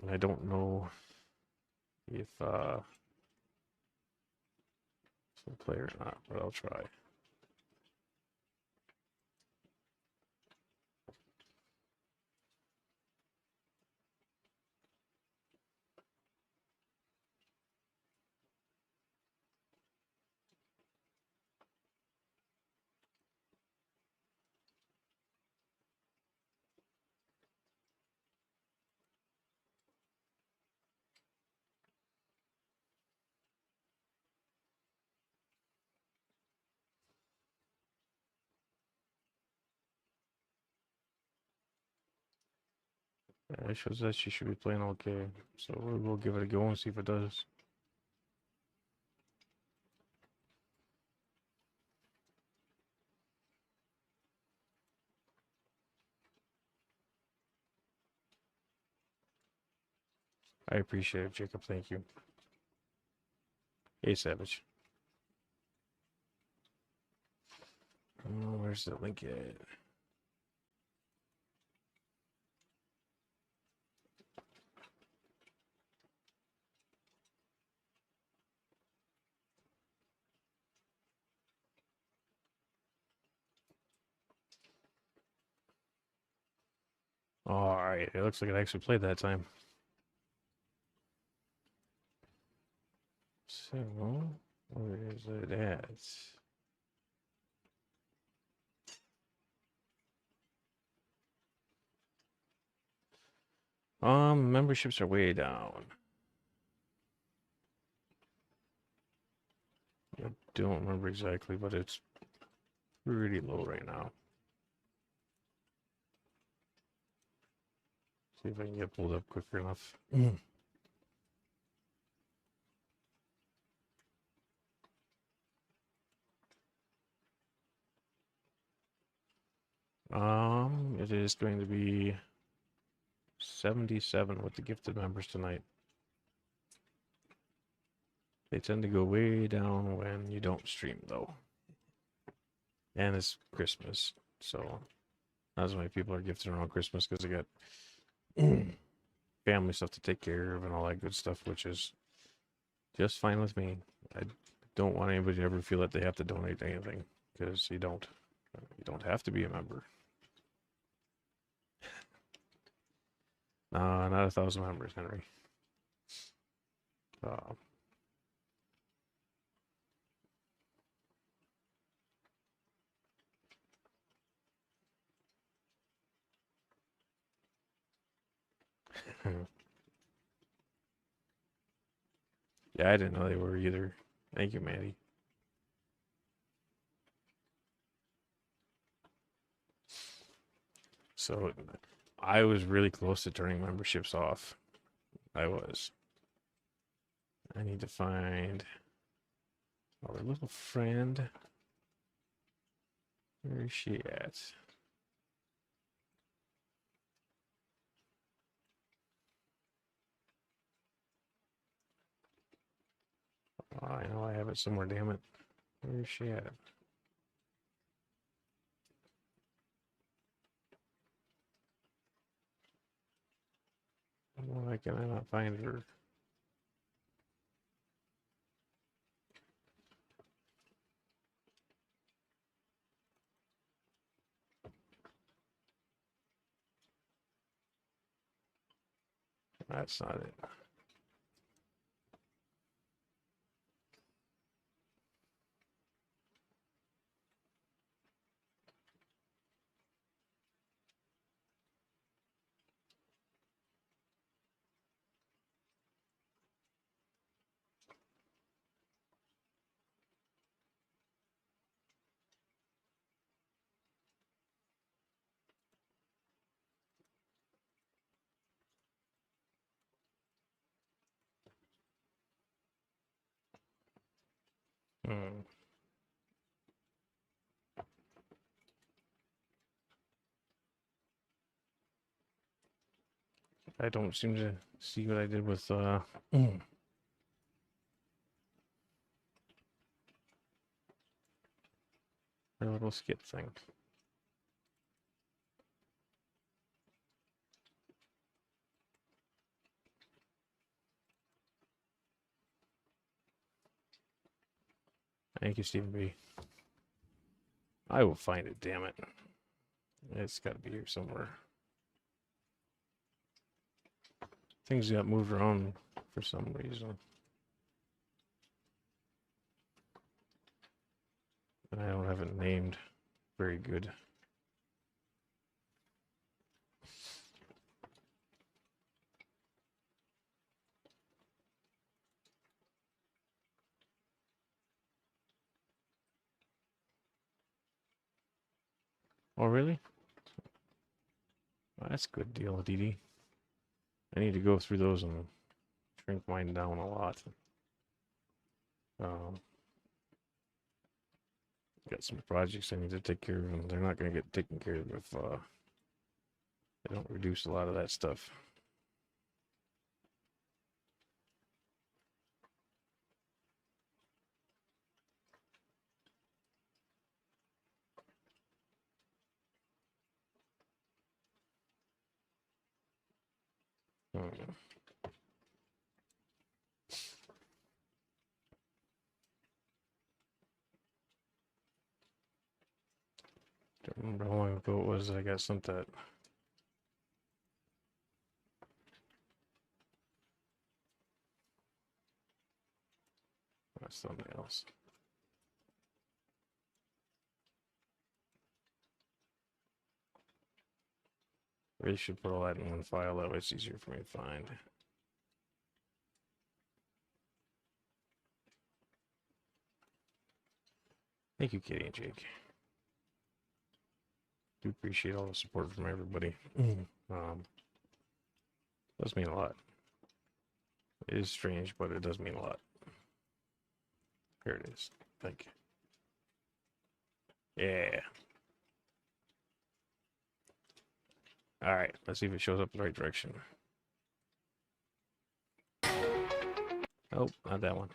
And I don't know if it'll play or not, but I'll try. Yeah, it shows that she should be playing okay, so we'll give it a go and see if it does. I appreciate it, Jacob. Thank you. Hey, Savage. Oh, where's the link at? All right, it looks like it actually played that time. So, where is it at? Memberships are way down. I don't remember exactly, but it's pretty low right now. See if I can get pulled up quicker enough. It is going to be 77 with the gifted members tonight. They tend to go way down when you don't stream, though. And it's Christmas, so not as many people are gifted around Christmas because they got family stuff to take care of and all that good stuff, which is just fine with me. I don't want anybody to ever feel that they have to donate anything, because you don't. You don't have to be a member. Not 1,000 members, Henry. Yeah, I didn't know they were either. Thank you, Maddie. So I was really close to turning memberships off. I was. I need to find our little friend. Where is she at? Oh, I know I have it somewhere, damn it. Where is she at? Why can I not find her? That's not it. Hmm. I don't seem to see what I did with A little skip thing. Thank you, Stephen B. I will find it, damn it. It's got to be here somewhere. Things got moved around for some reason. And I don't have it named very good. Oh, really? Well, that's a good deal, Dee Dee. I need to go through those and shrink mine down a lot. Got some projects I need to take care of, and they're not going to get taken care of if I don't reduce a lot of that stuff. Hmm. Don't remember how long ago it was that I got sent that. That's something else. Really should put all that in one file, that way it's easier for me to find. Thank you, Kitty and Jake. Do appreciate all the support from everybody. Does mean a lot. It is strange, but it does mean a lot. Here it is. Thank you. Yeah. Alright, let's see if it shows up in the right direction. Oh, not that one.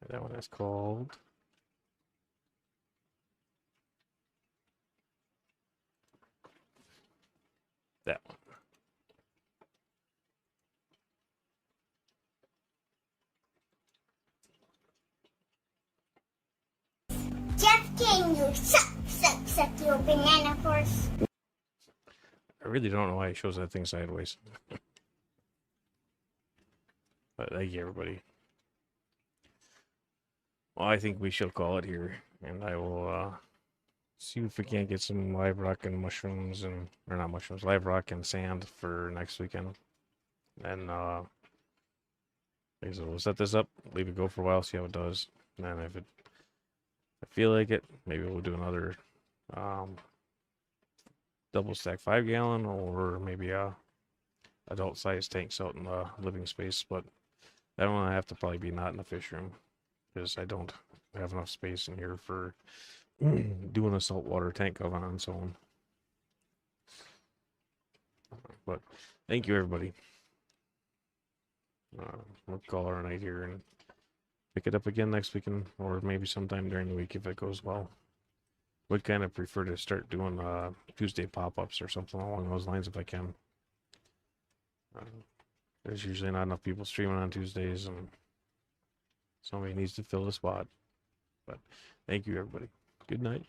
That one is called... that one. Jeff, can you suck your banana for us? I really don't know why it shows that thing sideways. But thank you, everybody. Well, I think we shall call it here, and I will see if we can't get some live rock and mushrooms, and or not mushrooms, live rock and sand for next weekend. And so we'll set this up, leave it go for a while, see how it does. And then if I feel like it, maybe we'll do another double stack 5 gallon, or maybe adult size tanks out in the living space. But that one I have to probably be not in the fish room, because I don't have enough space in here for doing a saltwater tank oven and so on. But thank you, everybody. We'll call our night here and pick it up again next weekend, or maybe sometime during the week if it goes well. Would kind of prefer to start doing Tuesday pop-ups or something along those lines if I can. There's usually not enough people streaming on Tuesdays, and somebody needs to fill the spot. But thank you, everybody. Good night.